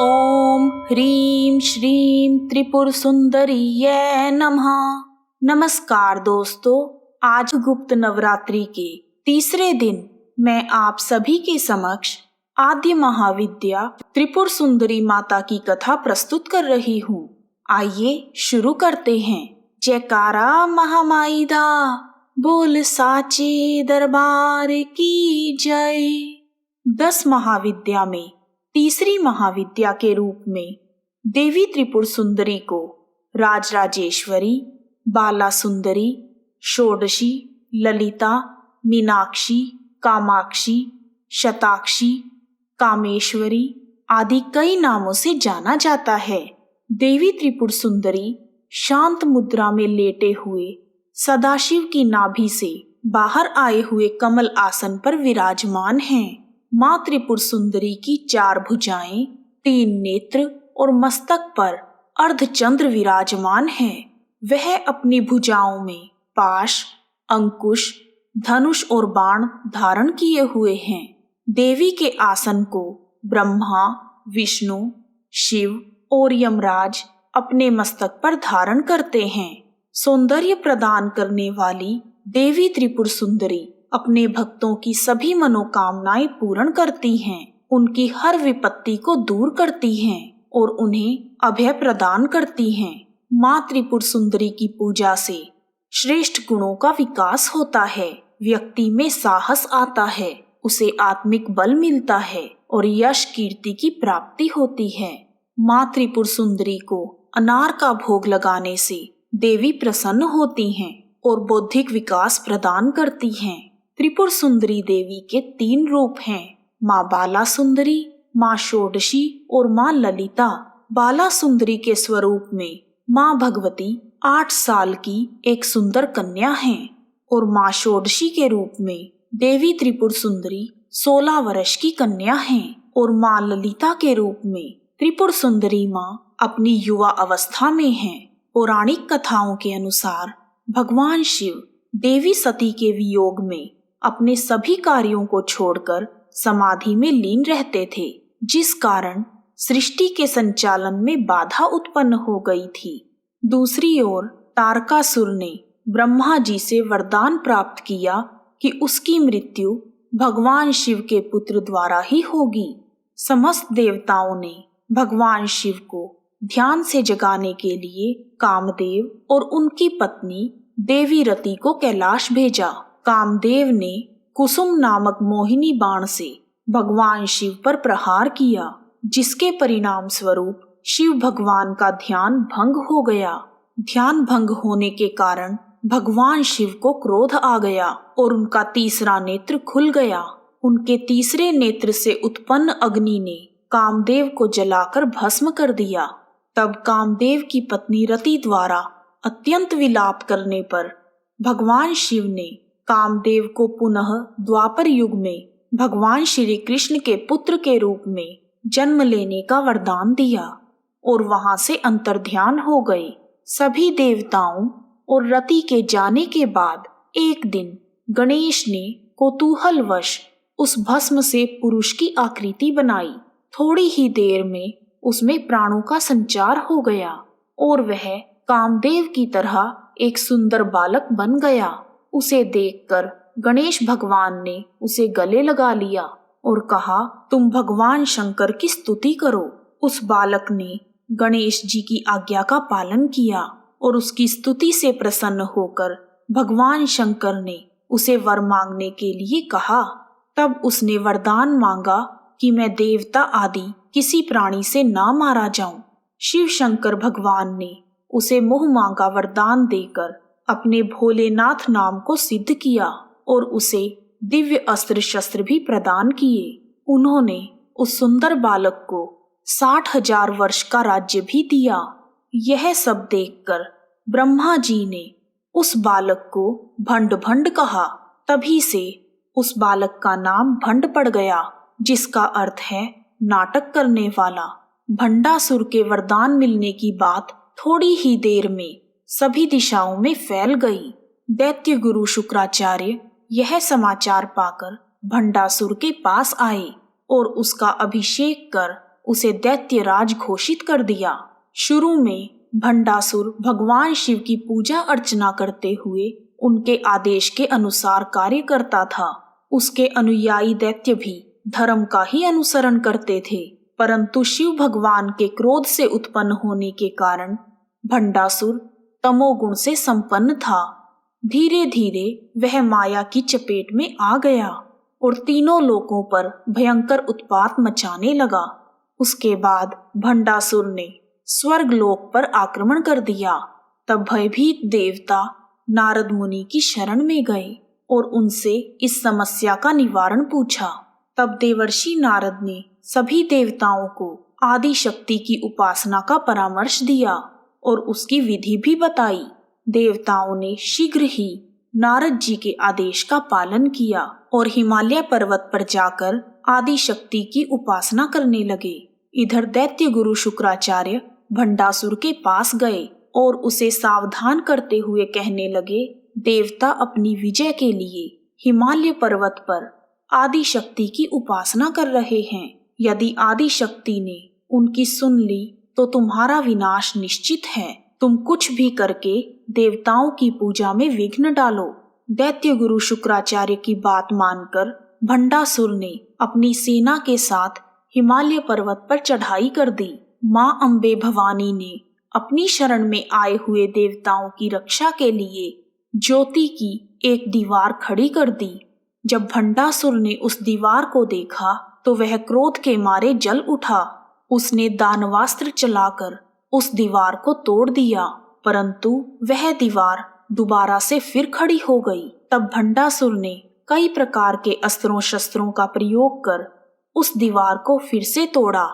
ओम ह्रीं श्रीं त्रिपुर सुंदरीये नमः। नमस्कार दोस्तों, आज गुप्त नवरात्रि के तीसरे दिन मैं आप सभी के समक्ष आद्य महाविद्या त्रिपुर सुंदरी माता की कथा प्रस्तुत कर रही हूँ। आइए शुरू करते हैं। जयकारा महामाई दा, बोल साचे दरबार की जय। 10 महाविद्या में तीसरी महाविद्या के रूप में देवी त्रिपुर सुंदरी को राजराजेश्वरी, बाला सुंदरी, षोडशी, ललिता, मीनाक्षी, कामाक्षी, शताक्षी, कामेश्वरी आदि कई नामों से जाना जाता है। देवी त्रिपुर सुंदरी शांत मुद्रा में लेटे हुए सदाशिव की नाभि से बाहर आए हुए कमल आसन पर विराजमान हैं। माँ त्रिपुर सुंदरी की 4 भुजाएं, 3 नेत्र और मस्तक पर अर्धचंद्र विराजमान है। वह अपनी भुजाओं में पाश, अंकुश, धनुष और बाण धारण किए हुए हैं। देवी के आसन को ब्रह्मा, विष्णु, शिव और यमराज अपने मस्तक पर धारण करते हैं। सौंदर्य प्रदान करने वाली देवी त्रिपुर सुंदरी अपने भक्तों की सभी मनोकामनाएं पूर्ण करती हैं, उनकी हर विपत्ति को दूर करती हैं और उन्हें अभय प्रदान करती हैं। माँ त्रिपुर सुंदरी की पूजा से श्रेष्ठ गुणों का विकास होता है, व्यक्ति में साहस आता है, उसे आत्मिक बल मिलता है और यश कीर्ति की प्राप्ति होती है। माँ त्रिपुर सुंदरी को अनार का भोग लगाने से देवी प्रसन्न होती हैं और बौद्धिक विकास प्रदान करती हैं। त्रिपुर सुंदरी देवी के 3 रूप हैं, माँ बाला सुंदरी, माँ षोडशी और माँ ललिता। बाला सुंदरी के स्वरूप में माँ भगवती 8 साल की एक सुंदर कन्या हैं और माँ षोडशी के रूप में देवी त्रिपुर सुंदरी 16 वर्ष की कन्या हैं और माँ ललिता के रूप में त्रिपुर सुंदरी माँ अपनी युवा अवस्था में हैं। पौराणिक कथाओं के अनुसार भगवान शिव देवी सती के वियोग में अपने सभी कार्यों को छोड़कर समाधि में लीन रहते थे, जिस कारण सृष्टि के संचालन में बाधा उत्पन्न हो गई थी। दूसरी ओर तारकासुर ने ब्रह्मा जी से वरदान प्राप्त किया कि उसकी मृत्यु भगवान शिव के पुत्र द्वारा ही होगी। समस्त देवताओं ने भगवान शिव को ध्यान से जगाने के लिए कामदेव और उनकी पत्नी देवी रति को कैलाश भेजा। कामदेव ने कुसुम नामक मोहिनी बाण से भगवान शिव पर प्रहार किया, जिसके परिणाम स्वरूप शिव भगवान का ध्यान भंग हो गया। ध्यान भंग होने के कारण भगवान शिव को क्रोध आ गया और उनका तीसरा नेत्र खुल गया। उनके तीसरे नेत्र से उत्पन्न अग्नि ने कामदेव को जलाकर भस्म कर दिया। तब कामदेव की पत्नी रति द्वारा अत्यंत विलाप करने पर भगवान शिव ने कामदेव को पुनः द्वापर युग में भगवान श्री कृष्ण के पुत्र के रूप में जन्म लेने का वरदान दिया और वहां से अंतर्ध्यान हो गए। सभी देवताओं और रति के जाने के बाद एक दिन गणेश ने कौतूहलवश उस भस्म से पुरुष की आकृति बनाई। थोड़ी ही देर में उसमें प्राणों का संचार हो गया और वह कामदेव की तरह एक सुंदर बालक बन गया। उसे देखकर गणेश भगवान ने उसे गले लगा लिया और कहा, तुम भगवान शंकर की स्तुति करो। उस बालक ने गणेश जी की आज्ञा का पालन किया और उसकी स्तुति से प्रसन्न होकर भगवान शंकर ने उसे वर मांगने के लिए कहा। तब उसने वरदान मांगा कि मैं देवता आदि किसी प्राणी से ना मारा जाऊं। शिव शंकर भगवान ने उसे मुंह मांगा वरदान देकर अपने भोलेनाथ नाम को सिद्ध किया और उसे दिव्य अस्त्र शस्त्र भी प्रदान किए। उन्होंने उस सुंदर बालक को 60,000 वर्ष का राज्य भी दिया। यह सब देखकर ब्रह्मा जी ने उस बालक को भंड भंड कहा। तभी से उस बालक का नाम भंड पड़ गया, जिसका अर्थ है नाटक करने वाला। भंडासुर के वरदान मिलने की बात थोड़ी ही देर में सभी दिशाओं में फैल गई। दैत्य गुरु शुक्राचार्य यह समाचार पाकर भंडासुर के पास आए और उसका अभिषेक कर उसे दैत्य राज घोषित कर दिया। शुरू में भंडासुर भगवान शिव की पूजा अर्चना करते हुए उनके आदेश के अनुसार कार्य करता था। उसके अनुयायी दैत्य भी धर्म का ही अनुसरण करते थे, परंतु शिव भगवान के क्रोध से उत्पन्न होने के कारण भंडासुर तमोगुण से संपन्न था। धीरे धीरे वह माया की चपेट में आ गया और तीनों लोकों पर भयंकर उत्पात मचाने लगा। उसके बाद भंडासुर ने स्वर्ग लोक पर आक्रमण कर दिया। तब भयभीत देवता नारद मुनि की शरण में गए और उनसे इस समस्या का निवारण पूछा। तब देवर्षि नारद ने सभी देवताओं को आदि शक्ति की उपासना का परामर्श दिया और उसकी विधि भी बताई। देवताओं ने शीघ्र ही नारद जी के आदेश का पालन किया और हिमालय पर्वत पर जाकर आदि शक्ति की उपासना करने लगे। इधर दैत्य गुरु शुक्राचार्य भंडासुर के पास गए और उसे सावधान करते हुए कहने लगे, देवता अपनी विजय के लिए हिमालय पर्वत पर आदि शक्ति की उपासना कर रहे हैं। यदि आदि शक्ति ने उनकी सुन ली तो तुम्हारा विनाश निश्चित है। तुम कुछ भी करके देवताओं की पूजा में विघ्न डालो। दैत्य गुरु शुक्राचार्य की बात मानकर भंडासुर ने अपनी सेना के साथ हिमालय पर्वत पर चढ़ाई कर दी। माँ अम्बे भवानी ने अपनी शरण में आए हुए देवताओं की रक्षा के लिए ज्योति की एक दीवार खड़ी कर दी। जब भंडासुर ने उस दीवार को देखा तो वह क्रोध के मारे जल उठा। उसने दानवास्त्र चलाकर उस दीवार को तोड़ दिया, परंतु वह दीवार दोबारा से फिर खड़ी हो गई। तब भंडासुर ने कई प्रकार के अस्त्रों शस्त्रों का प्रयोग कर उस दीवार को फिर से तोड़ा,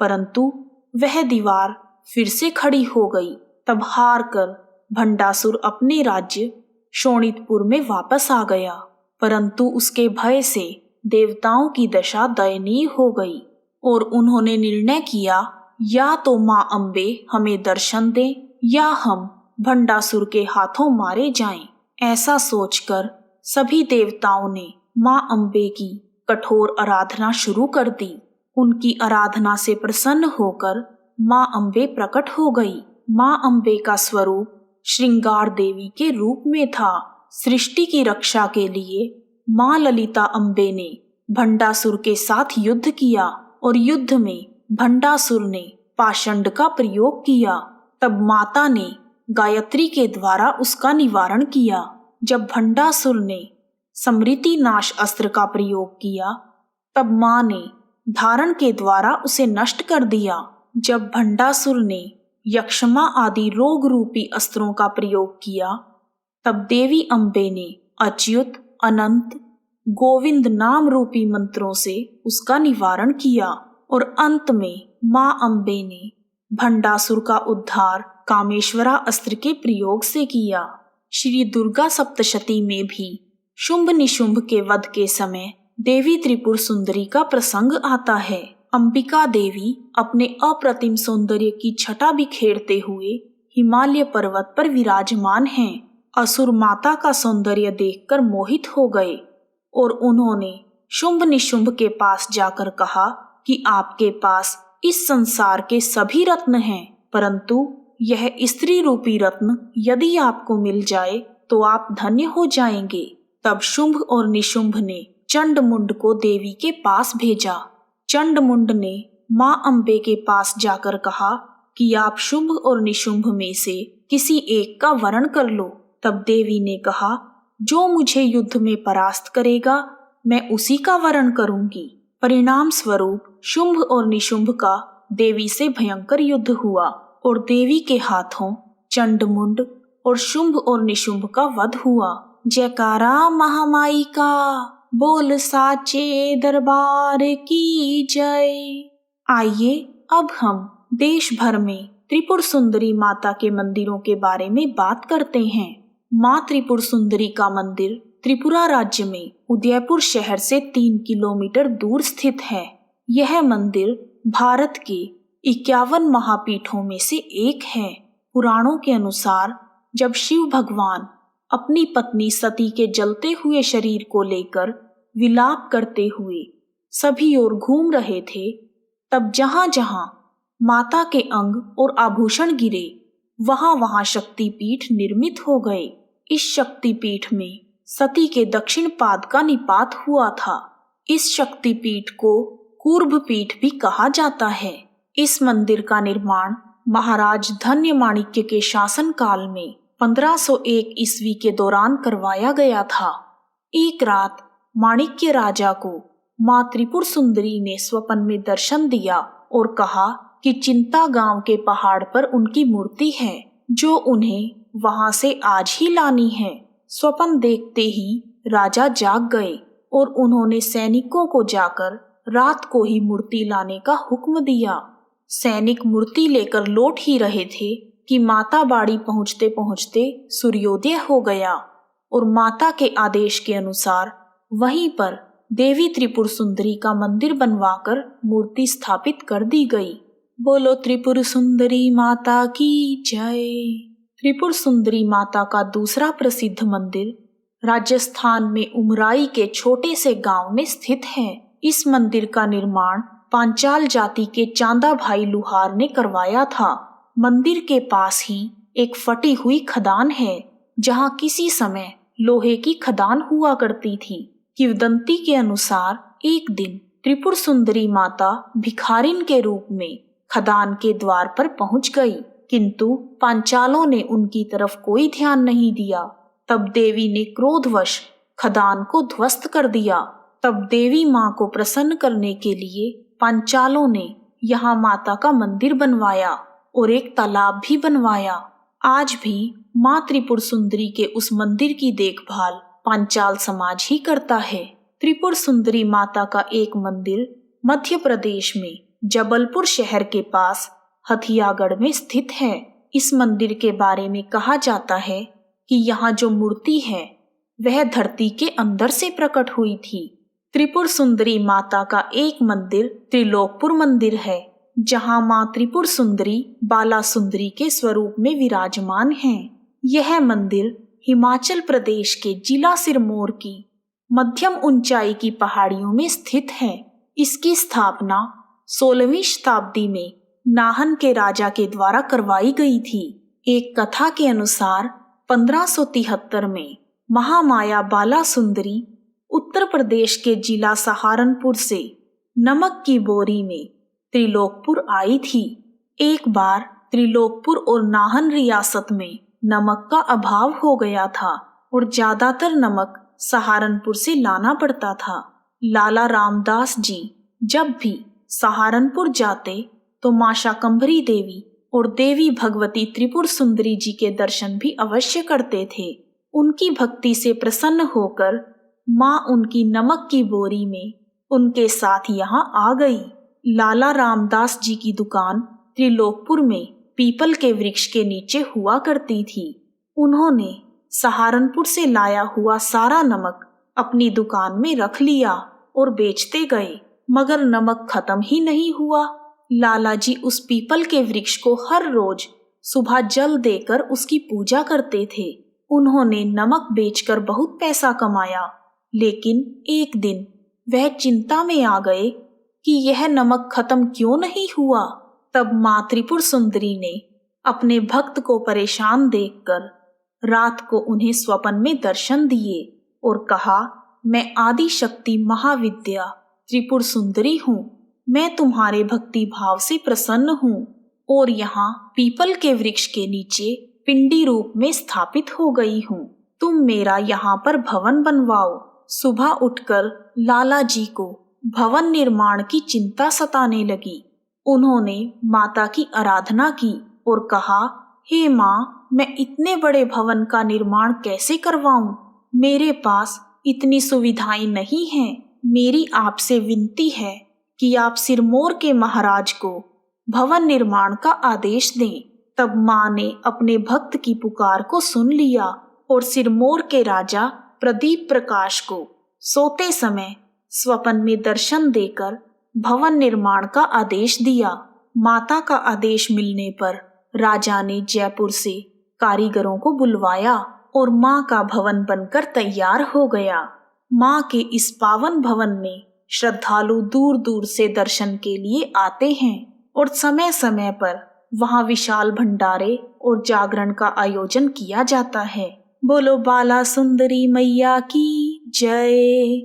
परंतु वह दीवार फिर से खड़ी हो गई। तब हार कर भंडासुर अपने राज्य शोणितपुर में वापस आ गया, परंतु उसके भय से देवताओं की दशा दयनीय हो गई और उन्होंने निर्णय किया, या तो माँ अम्बे हमें दर्शन दें या हम भंडासुर के हाथों मारे जाएं। ऐसा सोचकर सभी देवताओं ने माँ अम्बे की कठोर आराधना शुरू कर दी। उनकी आराधना से प्रसन्न होकर माँ अम्बे प्रकट हो गई। माँ अम्बे का स्वरूप श्रृंगार देवी के रूप में था। सृष्टि की रक्षा के लिए माँ ललिता अम्बे ने भंडासुर के साथ युद्ध किया और युद्ध में भंडासुर ने पाषंड का प्रयोग किया। तब माता ने गायत्री के द्वारा उसका निवारण किया। जब भंडासुर ने समृति नाश अस्त्र का प्रयोग किया तब माँ ने धारण के द्वारा उसे नष्ट कर दिया। जब भंडासुर ने यक्षमा आदि रोग रूपी अस्त्रों का प्रयोग किया तब देवी अम्बे ने अच्युत अनंत गोविंद नाम रूपी मंत्रों से उसका निवारण किया और अंत में माँ अम्बे ने भंडासुर का उद्धार कामेश्वरा अस्त्र के प्रयोग से किया। श्री दुर्गा सप्तशती में भी शुंभ निशुंभ के वध के समय देवी त्रिपुर सुंदरी का प्रसंग आता है। अंबिका देवी अपने अप्रतिम सौंदर्य की छटा बिखेरते हुए हिमालय पर्वत पर विराजमान हैं। असुर माता का सौंदर्य देखकर मोहित हो गए और उन्होंने शुंभ निशुंभ के पास जाकर कहा कि आपके पास इस संसार के सभी रत्न हैं, परंतु यह स्त्री रूपी रत्न यदि आपको मिल जाए तो आप धन्य हो जाएंगे। तब शुंभ और निशुंभ ने चंडमुंड को देवी के पास भेजा। चंडमुंड ने माँ अम्बे के पास जाकर कहा कि आप शुंभ और निशुंभ में से किसी एक का वरण कर लो। तब देवी ने कहा, जो मुझे युद्ध में परास्त करेगा मैं उसी का वरण करूंगी। परिणाम स्वरूप शुंभ और निशुंभ का देवी से भयंकर युद्ध हुआ और देवी के हाथों चंडमुंड और शुंभ और निशुंभ का वध हुआ। जयकारा महामाई का, बोल साचे दरबार की जय। आइए अब हम देश भर में त्रिपुर सुंदरी माता के मंदिरों के बारे में बात करते हैं। माँ त्रिपुर सुंदरी का मंदिर त्रिपुरा राज्य में उदयपुर शहर से 3 किलोमीटर दूर स्थित है। यह मंदिर भारत के 51 महापीठों में से एक है। पुराणों के अनुसार जब शिव भगवान अपनी पत्नी सती के जलते हुए शरीर को लेकर विलाप करते हुए सभी ओर घूम रहे थे, तब जहां जहां माता के अंग और आभूषण गिरे वहां वहां शक्तिपीठ निर्मित हो गए। इस शक्तिपीठ में सती के दक्षिण पाद का निपात हुआ था। इस शक्तिपीठ को कूर्भ पीठ भी कहा जाता है। इस मंदिर का निर्माण महाराज धन्य माणिक्य के शासन काल में 1501 ईस्वी के दौरान करवाया गया था। एक रात माणिक्य राजा को मां त्रिपुर सुंदरी ने स्वप्न में दर्शन दिया और कहा कि चिंता गांव के पहाड़ पर उनकी मूर्ति है जो उन्हें वहां से आज ही लानी है। स्वप्न देखते ही राजा जाग गए और उन्होंने सैनिकों को जाकर रात को ही मूर्ति लाने का हुक्म दिया। सैनिक मूर्ति लेकर लौट ही रहे थे कि माता बाड़ी पहुंचते पहुंचते सूर्योदय हो गया और माता के आदेश के अनुसार वहीं पर देवी त्रिपुर सुंदरी का मंदिर बनवाकर मूर्ति स्थापित कर दी गई। बोलो त्रिपुर सुंदरी माता की जय। त्रिपुर सुंदरी माता का दूसरा प्रसिद्ध मंदिर राजस्थान में उमराई के छोटे से गांव में स्थित है। इस मंदिर का निर्माण पांचाल जाति के चांदा भाई लुहार ने करवाया था। मंदिर के पास ही एक फटी हुई खदान है जहां किसी समय लोहे की खदान हुआ करती थी। किंवदंती के अनुसार एक दिन त्रिपुर सुंदरी माता भिखारिन के रूप में खदान के द्वार पर पहुंच गई, किंतु पांचालों ने उनकी तरफ कोई ध्यान नहीं दिया। तब देवी ने क्रोधवश खदान को ध्वस्त कर दिया। तब देवी मां को प्रसन्न करने के लिए पांचालों ने यहाँ माता का मंदिर बनवाया और एक तालाब भी बनवाया। आज भी मां त्रिपुर सुंदरी के उस मंदिर की देखभाल पांचाल समाज ही करता है। त्रिपुर सुंदरी माता का एक मंदिर मध्य प्रदेश में जबलपुर शहर के पास हथियागढ़ में स्थित है। इस मंदिर के बारे में कहा जाता है कि यहाँ जो मूर्ति है वह धरती के अंदर से प्रकट हुई थी। त्रिपुर सुंदरी माता का एक मंदिर त्रिलोकपुर मंदिर है जहाँ माँ त्रिपुर सुंदरी बाला सुंदरी के स्वरूप में विराजमान हैं। यह मंदिर हिमाचल प्रदेश के जिला सिरमौर की मध्यम ऊंचाई की पहाड़ियों में स्थित है। इसकी स्थापना 16वीं शताब्दी में नाहन के राजा के द्वारा करवाई गई थी। एक कथा के अनुसार 1573 में महामाया बाला सुंदरी उत्तर प्रदेश के जिला सहारनपुर से नमक की बोरी में त्रिलोकपुर आई थी। एक बार त्रिलोकपुर और नाहन रियासत में नमक का अभाव हो गया था और ज्यादातर नमक सहारनपुर से लाना पड़ता था। लाला रामदास जी जब भी सहारनपुर जाते तो मां शाकंभरी देवी और देवी भगवती त्रिपुर सुंदरी जी के दर्शन भी अवश्य करते थे। उनकी भक्ति से प्रसन्न होकर मां उनकी नमक की बोरी में उनके साथ यहाँ आ गई। लाला रामदास जी की दुकान त्रिलोकपुर में पीपल के वृक्ष के नीचे हुआ करती थी। उन्होंने सहारनपुर से लाया हुआ सारा नमक अपनी दुकान में रख लिया और बेचते गए, मगर नमक खत्म ही नहीं हुआ। लाला जी उस पीपल के वृक्ष को हर रोज सुबह जल देकर उसकी पूजा करते थे। उन्होंने नमक बेचकर बहुत पैसा कमाया, लेकिन एक दिन वह चिंता में आ गए कि यह नमक खत्म क्यों नहीं हुआ। तब मां त्रिपुर सुंदरी ने अपने भक्त को परेशान देखकर रात को उन्हें स्वप्न में दर्शन दिए और कहा, मैं आदि शक्ति महाविद्या त्रिपुर सुंदरी हूँ। मैं तुम्हारे भक्ति भाव से प्रसन्न हूँ और यहाँ पीपल के वृक्ष के नीचे पिंडी रूप में स्थापित हो गई हूँ। तुम मेरा यहाँ पर भवन बनवाओ। सुबह उठकर लाला जी को भवन निर्माण की चिंता सताने लगी। उन्होंने माता की आराधना की और कहा, हे माँ, मैं इतने बड़े भवन का निर्माण कैसे करवाऊं? मेरे पास इतनी सुविधाएं नहीं हैं। मेरी आपसे विनती है कि आप सिरमौर के महाराज को भवन निर्माण का आदेश दें। तब माँ ने अपने भक्त की पुकार को सुन लिया और सिरमौर के राजा प्रदीप प्रकाश को सोते समय स्वप्न में दर्शन देकर भवन निर्माण का आदेश दिया। माता का आदेश मिलने पर राजा ने जयपुर से कारीगरों को बुलवाया और माँ का भवन बनकर तैयार हो गया। माँ के इस पावन भवन में श्रद्धालु दूर दूर से दर्शन के लिए आते हैं और समय समय पर वहां विशाल भंडारे और जागरण का आयोजन किया जाता है। बोलो बाला सुंदरी मैया की जय,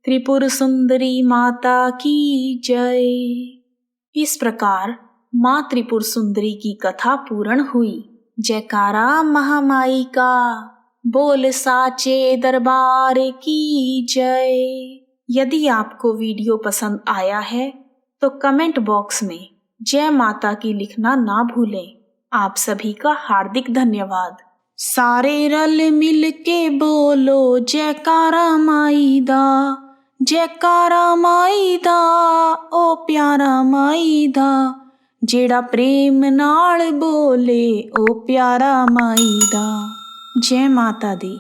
त्रिपुर सुंदरी माता की जय। इस प्रकार माँ त्रिपुर सुंदरी की कथा पूर्ण हुई। जयकारा महामाई का, बोल साचे दरबार की जय। यदि आपको वीडियो पसंद आया है तो कमेंट बॉक्स में जय माता की लिखना ना भूलें। आप सभी का हार्दिक धन्यवाद। सारे रल मिल के बोलो जयकारा माई दा, जयकारा माई दा, ओ प्यारा माई दा। जेड़ा प्रेम नाल बोले ओ प्यारा माई दा। जय माता दी।